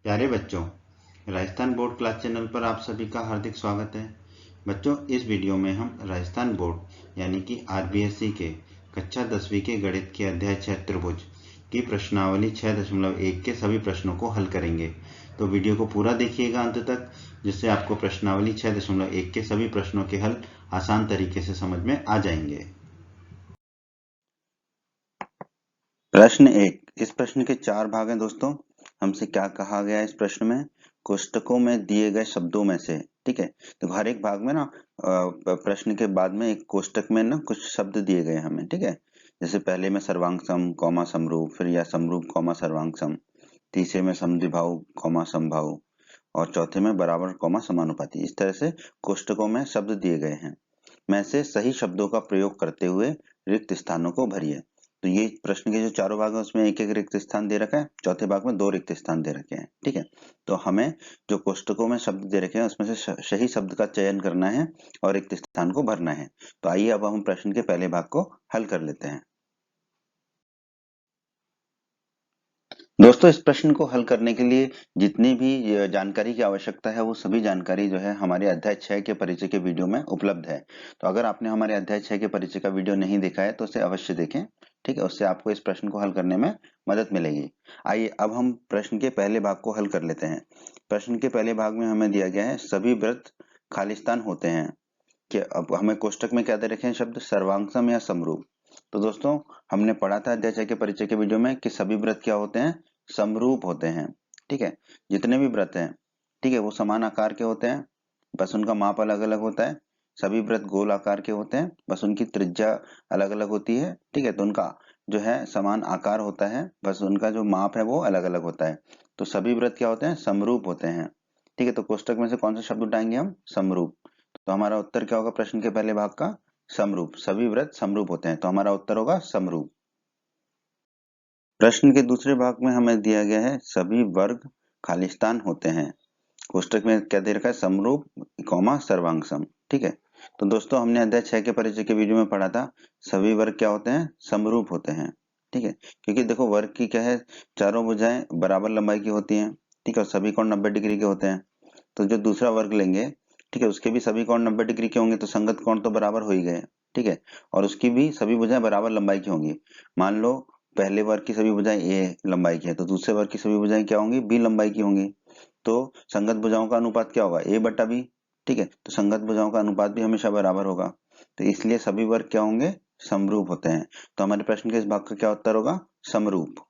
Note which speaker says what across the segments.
Speaker 1: प्यारे बच्चों, Rajasthan board class channel पर आप सभी का हार्दिक स्वागत है। बच्चों, इस वीडियो में हम राजस्थान बोर्ड यानी कि आरबीएसई के कक्षा 10वीं के गणित के अध्याय 6 त्रिभुज की प्रश्नावली 6.1 के सभी प्रश्नों को हल करेंगे। तो वीडियो को पूरा देखिएगा अंत तक, जिससे आपको प्रश्नावली 6.1 के सभी प्रश्नों के हल आसान तरीके से समझ में आ जाएंगे।
Speaker 2: प्रश्न 1। इस प्रश्न के 4 भाग हैं दोस्तों। हमसे क्या कहा गया है इस प्रश्न में? कोष्टकों में दिए गए शब्दों में से, ठीक है। तो हर एक भाग में ना प्रश्न के बाद में एक कोष्टक में ना कुछ शब्द दिए गए हमें, ठीक है। जैसे पहले में सर्वांग सम कॉमा समरूप, फिर या समरूप कॉमा सर्वांग सम, तीसरे में समद्विबाहु कॉमा समबाहु और चौथे में बराबर कॉमा समानुपाती। इस तरह से कोष्टकों में शब्द दिए गए हैं। में से सही शब्दों का प्रयोग करते हुए रिक्त स्थानों को भरिए। तो ये प्रश्न के जो चारों भाग है उसमें एक एक रिक्त स्थान दे रखा है, चौथे भाग में 2 रिक्त स्थान दे रखे हैं, ठीक है। तो हमें जो कोष्टकों में शब्द दे रखे हैं उसमें से सही शब्द का चयन करना है और रिक्त स्थान को भरना है। तो आइए अब हम प्रश्न के पहले भाग को हल कर लेते हैं। दोस्तों, इस प्रश्न को हल करने के लिए जितनी भी जानकारी की आवश्यकता है वो सभी जानकारी जो है हमारे अध्याय 6 के परिचय के वीडियो में उपलब्ध है। तो अगर आपने हमारे अध्याय 6 के परिचय का वीडियो नहीं देखा है तो उसे अवश्य देखें, ठीक है। उससे आपको इस प्रश्न को हल करने में मदद मिलेगी। आइए अब हम प्रश्न के पहले भाग को हल कर लेते हैं। प्रश्न के पहले भाग में हमें दिया गया है सभी वृत्त खालिस्तान होते हैं। कि अब हमें कोष्टक में क्या दे रखे हैं शब्द? सर्वांगसम या समरूप। तो दोस्तों, हमने पढ़ा था अध्याय 6 के परिचय के वीडियो में कि सभी वृत्त क्या होते हैं? समरूप होते हैं, ठीक है। जितने भी वृत्त हैं, ठीक है, वो समान आकार के होते हैं, बस उनका माप अलग अलग होता है। सभी वृत्त गोल आकार के होते हैं, बस उनकी त्रिज्या अलग अलग होती है, ठीक है। तो उनका जो है समान आकार होता है, बस उनका जो माप है वो अलग अलग होता है। तो सभी वृत्त क्या होते हैं? समरूप होते हैं, ठीक है। तो कोष्टक में से कौन सा शब्द उठाएंगे हम? समरूप। तो हमारा उत्तर क्या होगा प्रश्न के पहले भाग का? समरूप। सभी वृत्त समरूप होते हैं, तो हमारा उत्तर होगा समरूप। प्रश्न के दूसरे भाग में हमें दिया गया है सभी वर्ग खालिस्तान होते हैं। कोष्टक में क्या दे रखा है? समरूप कॉमा सर्वांग सम, ठीक है। तो दोस्तों, हमने अध्याय 6 के परिचय के वीडियो में पढ़ा था सभी वर्ग क्या होते हैं? समरूप होते हैं, ठीक है। क्योंकि देखो वर्ग की क्या है, चारों भुजाएं बराबर लंबाई की होती हैं, ठीक है, और सभी कोण 90 डिग्री के होते हैं। तो जो दूसरा वर्ग लेंगे, ठीक है, उसके भी सभी कोण 90 डिग्री के होंगे, तो संगत कोण तो बराबर हो ही गए, ठीक है। और उसकी भी सभी भुजाएं बराबर लंबाई की होंगी। मान लो पहले वर्ग की सभी भुजाएं ए लंबाई की है, तो दूसरे वर्ग की सभी भुजाएं क्या होंगी? बी लंबाई की होंगी। तो संगत भुजाओं का अनुपात क्या होगा? ए बटा बी, ठीक है। तो संगत भुजाओं का अनुपात भी हमेशा बराबर होगा। तो इसलिए सभी वर्ग क्या होंगे? समरूप होते हैं। तो हमारे प्रश्न के इस भाग का क्या उत्तर होगा? समरूप।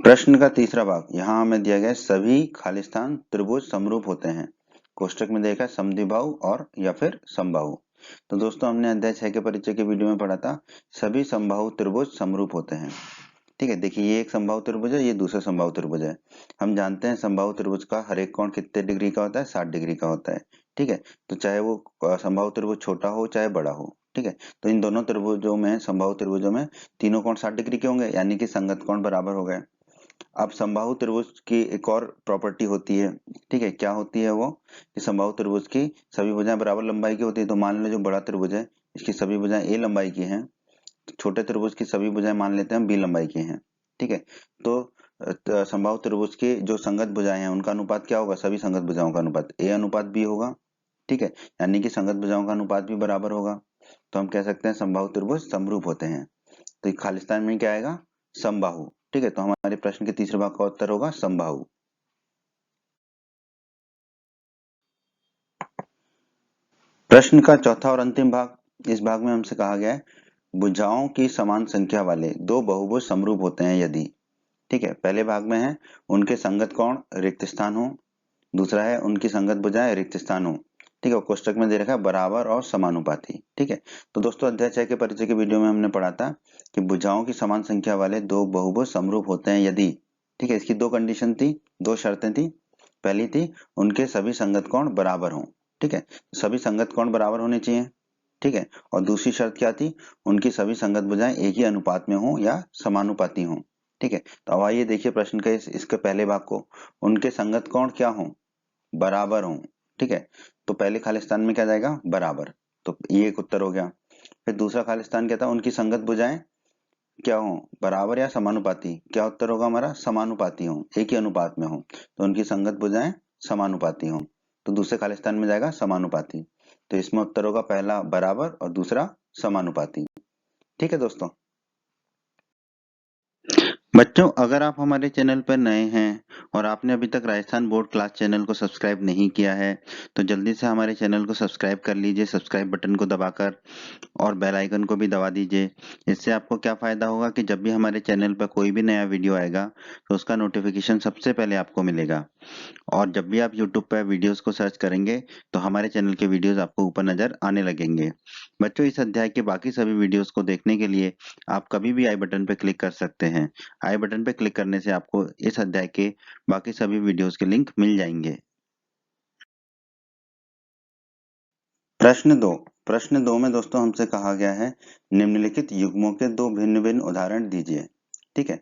Speaker 2: प्रश्न का तीसरा भाग, यहाँ हमें दिया गया है सभी खालिस्तान त्रिभुज समरूप होते हैं। कोष्टक में देखा समद्विबाहु और या फिर समबाहु। तो दोस्तों, हमने अध्याय 6 के परिचय के वीडियो में पढ़ा था सभी समबाहु त्रिभुज समरूप होते हैं, ठीक है। देखिए, ये एक समबाहु त्रिभुज है, ये दूसरा समबाहु त्रिभुज है। हम जानते हैं समबाहु त्रिभुज का हर एक कोण कितने डिग्री का होता है? 60 डिग्री का होता है, ठीक है। तो चाहे वो समबाहु त्रिभुज छोटा हो चाहे बड़ा हो, ठीक है। तो इन दोनों त्रिभुजों में, समबाहु त्रिभुजों में तीनों कोण 60 डिग्री के होंगे, यानी कि संगत कोण बराबर हो गए। अब समबाहु त्रिभुज की एक और प्रॉपर्टी होती है, ठीक है। क्या होती है वो? कि समबाहु त्रिभुज की सभी भुजाएं बराबर लंबाई की होती है। तो मान लो जो बड़ा त्रिभुज है इसकी सभी भुजाएं ए लंबाई की हैं, तो छोटे त्रिभुज की सभी भुजाएं मान लेते हैं बी लंबाई की हैं, ठीक है। तो समबाहु त्रिभुज की जो संगत भुजाएं हैं उनका अनुपात क्या होगा? सभी संगत भुजाओं का अनुपात ए अनुपात बी होगा, ठीक है। यानी कि संगत भुजाओं का अनुपात भी बराबर होगा। तो हम कह सकते हैं समबाहु त्रिभुज समरूप होते हैं। तो खालिस्तान में क्या आएगा? समबाहु, ठीक है। तो हमारे प्रश्न के तीसरे भाग का उत्तर होगा समबाहु। प्रश्न का चौथा और अंतिम भाग, इस भाग में हमसे कहा गया है भुजाओं की समान संख्या वाले दो बहुभुज समरूप होते हैं यदि, ठीक है। पहले भाग में है उनके संगत कोण रिक्त स्थान हो, दूसरा है उनकी संगत भुजाएं रिक्त स्थान हो, ठीक है। कोष्टक में दे रखा है बराबर और समानुपाती, ठीक है। तो दोस्तों, अध्याय 6 के परिचय के वीडियो में हमने पढ़ा था कि भुजाओं की समान संख्या वाले दो बहुभुज समरूप होते हैं यदि, ठीक है। इसकी दो कंडीशन थी, दो शर्तें थी। पहली थी उनके सभी संगत कोण बराबर हों, ठीक है। सभी संगत कोण बराबर होने चाहिए, ठीक है। और दूसरी शर्त क्या थी? उनकी सभी संगत भुजाएं एक ही अनुपात में हो या समानुपाती हो, ठीक है। तो अब आइए देखिए प्रश्न के इसके पहले भाग को। उनके संगत कोण क्या हो? बराबर हो, ठीक है। तो पहले खालिस्तान में क्या जाएगा? बराबर। तो ये एक उत्तर हो गया। फिर दूसरा खालिस्तान क्या था? उनकी संगत भुजाएं क्या हो, बराबर या समानुपाती। क्या उत्तर होगा हमारा, समानुपाती हो, एक ही अनुपात में हो, तो उनकी संगत भुजाएं समानुपाती हो, तो दूसरे खालिस्तान में जाएगा समानुपाती। तो इसमें उत्तर होगा पहला बराबर और दूसरा समानुपाती। ठीक है दोस्तों। बच्चों, अगर आप हमारे चैनल पर नए हैं और आपने अभी तक राजस्थान बोर्ड क्लास चैनल को सब्सक्राइब नहीं किया है तो जल्दी से हमारे चैनल को सब्सक्राइब कर लीजिए, सब्सक्राइब बटन को दबाकर, और बेल आइकन को भी दबा दीजिए। इससे आपको क्या फ़ायदा होगा कि जब भी हमारे चैनल पर कोई भी नया वीडियो आएगा तो उसका नोटिफिकेशन सबसे पहले आपको मिलेगा। और जब भी आप यूट्यूब पर वीडियोस को सर्च करेंगे तो हमारे चैनल के वीडियोस आपको ऊपर नज़र आने लगेंगे। बच्चों, इस अध्याय के बाकी सभी वीडियोस को देखने के लिए आप कभी भी आई बटन पर क्लिक कर सकते हैं। आई बटन पर क्लिक करने से आपको इस अध्याय के बाकी सभी वीडियोस के लिंक मिल जाएंगे। प्रश्न 2 में दोस्तों हमसे कहा गया है निम्नलिखित युग्मों के दो भिन्न भिन्न उदाहरण दीजिए। ठीक है,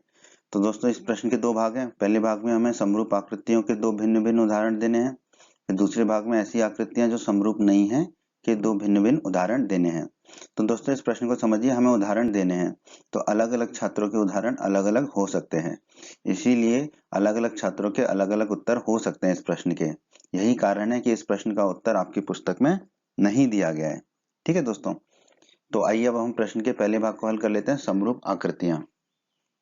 Speaker 2: तो दोस्तों इस प्रश्न के दो भाग हैं। पहले भाग में हमें समरूप आकृतियों के दो भिन्न भिन्न उदाहरण देने हैं, फिर दूसरे भाग में ऐसी आकृतियां जो समरूप नहीं है के दो भिन्न भिन्न उदाहरण देने हैं। तो दोस्तों इस प्रश्न को समझिए, हमें उदाहरण देने हैं तो अलग अलग छात्रों के उदाहरण अलग अलग हो सकते हैं, इसीलिए अलग अलग छात्रों के अलग अलग उत्तर हो सकते हैं इस प्रश्न के। यही कारण है कि इस प्रश्न का उत्तर आपकी पुस्तक में नहीं दिया गया है। ठीक है दोस्तों, तो आइए अब हम प्रश्न के पहले भाग को हल कर लेते हैं, समरूप आकृतियां।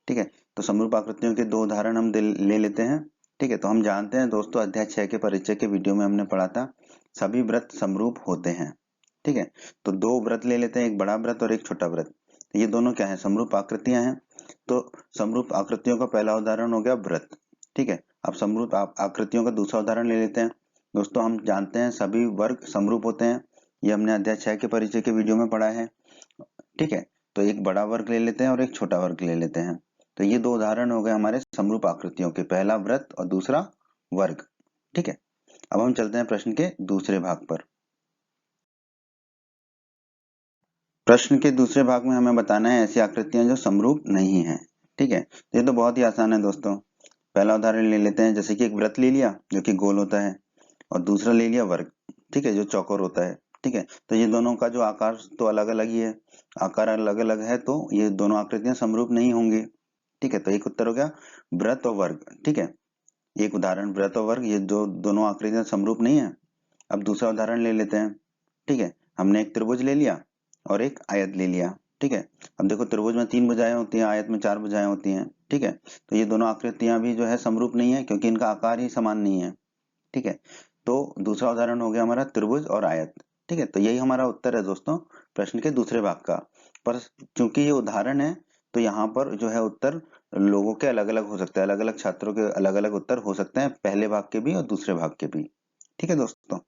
Speaker 2: ठीक है, तो समरूप आकृतियों के दो उदाहरण हम ले लेते हैं। ठीक है, तो हम जानते हैं दोस्तों अध्याय 6 के परिचय के वीडियो में हमने पढ़ा था सभी व्रत समरूप होते हैं। ठीक है, तो दो व्रत ले लेते हैं, एक बड़ा व्रत और एक छोटा व्रत। तो ये दोनों क्या है, समरूप आकृतियां हैं। तो समरूप आकृतियों का पहला उदाहरण हो गया व्रत। ठीक है, अब समरूप आकृतियों का दूसरा उदाहरण ले लेते हैं। दोस्तों हम जानते हैं सभी वर्ग समरूप होते हैं, ये हमने अध्याय 6 के परिचय के वीडियो में पढ़ा है। ठीक है, तो एक बड़ा वर्ग ले लेते हैं और एक छोटा वर्ग ले लेते हैं। तो ये दो उदाहरण हो गए हमारे समरूप आकृतियों के, पहला व्रत और दूसरा वर्ग। ठीक है, अब हम चलते हैं प्रश्न के दूसरे भाग पर। प्रश्न के दूसरे भाग में हमें बताना है ऐसी आकृतियां जो समरूप नहीं है। ठीक है, ये तो बहुत ही आसान है दोस्तों। पहला उदाहरण ले लेते हैं, जैसे कि एक वृत्त ले लिया जो कि गोल होता है और दूसरा ले लिया वर्ग, ठीक है, जो चौकोर होता है। ठीक है, तो ये दोनों का जो आकार तो अलग अलग ही है, आकार अलग अलग है, तो ये दोनों आकृतियां समरूप नहीं होंगी। ठीक है, तो एक उत्तर हो गया वृत्त और वर्ग। ठीक है, एक उदाहरण वृत्त और वर्ग, ये जो दोनों आकृतियां समरूप नहीं है। अब दूसरा उदाहरण ले लेते हैं। ठीक है, हमने एक त्रिभुज ले लिया और एक आयत ले लिया। ठीक है, अब देखो त्रिभुज में 3 भुजाएं होती हैं, आयत में 4 भुजाएं होती हैं। ठीक है, तो ये दोनों आकृतियां भी जो है समरूप नहीं है क्योंकि इनका आकार ही समान नहीं है। ठीक है, तो दूसरा उदाहरण हो गया हमारा त्रिभुज और आयत। ठीक है, तो यही हमारा उत्तर है दोस्तों प्रश्न के दूसरे भाग का। पर चूंकि ये उदाहरण है तो यहाँ पर जो है उत्तर लोगों के अलग अलग हो सकते हैं, अलग अलग छात्रों के अलग अलग उत्तर हो सकते हैं, पहले भाग के भी और दूसरे भाग के भी। ठीक है दोस्तों,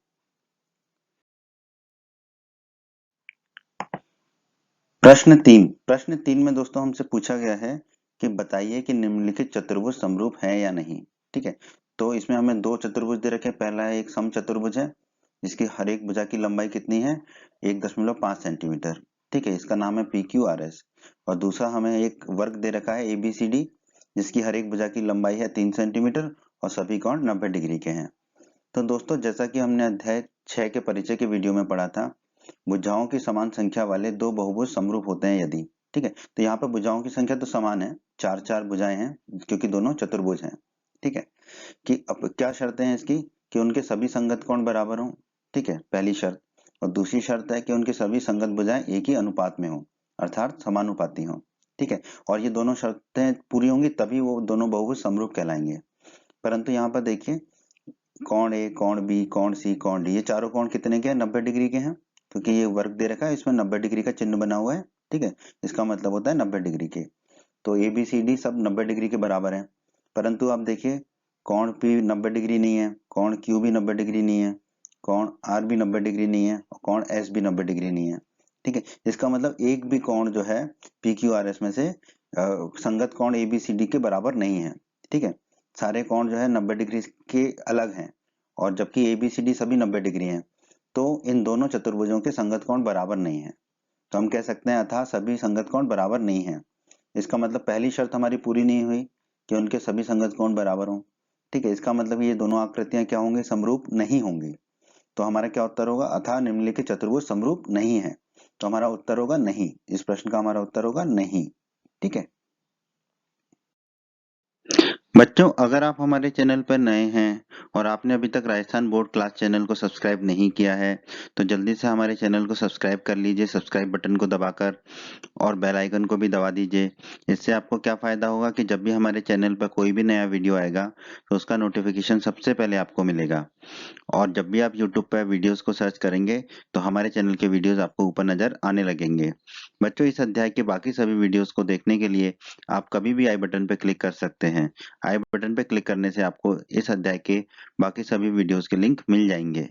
Speaker 2: प्रश्न 3 में दोस्तों हमसे पूछा गया है कि बताइए कि निम्नलिखित चतुर्भुज समरूप है या नहीं। ठीक है, तो इसमें हमें दो चतुर्भुज दे रखे हैं। पहला है एक सम चतुर्भुज है जिसकी हर एक भुजा की लंबाई कितनी है, 1.5 सेंटीमीटर। ठीक है, इसका नाम है PQRS। और दूसरा हमें एक वर्ग दे रखा है ABCD जिसकी हर एक भुजा की लंबाई है 3 सेंटीमीटर और सभी कोण 90 डिग्री के हैं। तो दोस्तों जैसा कि हमने अध्याय 6 के परिचय के वीडियो में पढ़ा था, भुजाओं की समान संख्या वाले दो बहुभुज समरूप होते हैं यदि। ठीक है, तो यहाँ पर भुजाओं की संख्या तो समान है, 4 भुजाएं हैं क्योंकि दोनों चतुर्भुज हैं। ठीक है, कि अब क्या शर्तें हैं इसकी, कि उनके सभी संगत कोण बराबर हों। ठीक है, पहली शर्त। और दूसरी शर्त है कि उनके सभी संगत भुजाएं एक ही अनुपात में हों, अर्थात समानुपाती हों। ठीक है, और ये दोनों शर्तें पूरी होंगी तभी वो दोनों बहुभुज समरूप कहलाएंगे। परंतु यहाँ पर देखिए कोण ए, कोण बी, कोण सी, कोण डी, ये चारों कोण कितने के हैं, 90 डिग्री के हैं, क्योंकि ये वर्ग दे रखा है इसमें 90 डिग्री का चिन्ह बना हुआ है। ठीक है, इसका मतलब होता है 90 डिग्री के। तो ABCD सब 90 डिग्री के बराबर है। परंतु आप देखिए कोण P 90 डिग्री नहीं है, कोण Q भी 90 डिग्री नहीं है, कोण R भी 90 डिग्री नहीं है और कोण S भी 90 डिग्री नहीं है। ठीक है, इसका मतलब एक भी कोण जो है PQRS में से संगत कोण ABCD के बराबर नहीं है। ठीक है, सारे कोण जो है 90 डिग्री के अलग हैं और जबकि ABCD सभी 90 डिग्री हैं, तो इन दोनों चतुर्भुजों के संगत कोण बराबर नहीं है। तो हम कह सकते हैं अतः सभी संगत कोण बराबर नहीं है। इसका मतलब पहली शर्त हमारी पूरी नहीं हुई कि उनके सभी संगत कोण बराबर हों। ठीक है, इसका मतलब ये दोनों आकृतियां क्या होंगी, समरूप नहीं होंगी। तो हमारा क्या उत्तर होगा, अतः निम्नलिखित चतुर्भुज समरूप नहीं है। तो हमारा उत्तर होगा नहीं, इस प्रश्न का हमारा उत्तर होगा नहीं। ठीक है। बच्चों, अगर आप हमारे चैनल पर नए हैं और आपने अभी तक राजस्थान बोर्ड क्लास चैनल को सब्सक्राइब नहीं किया है तो जल्दी से हमारे चैनल को सब्सक्राइब कर लीजिए, सब्सक्राइब बटन को दबाकर, और बेल आइकन को भी दबा दीजिए। इससे आपको क्या फ़ायदा होगा कि जब भी हमारे चैनल पर कोई भी नया वीडियो आएगा तो उसका नोटिफिकेशन सबसे पहले आपको मिलेगा। और जब भी आप यूट्यूब पर वीडियोस को सर्च करेंगे तो हमारे चैनल के वीडियोस आपको ऊपर नज़र आने लगेंगे। बच्चों, इस अध्याय के बाकी सभी वीडियोस को देखने के लिए आप कभी भी आई बटन पर क्लिक कर सकते हैं। आई बटन पर क्लिक करने से आपको इस अध्याय के बाकी सभी वीडियोस के लिंक मिल जाएंगे।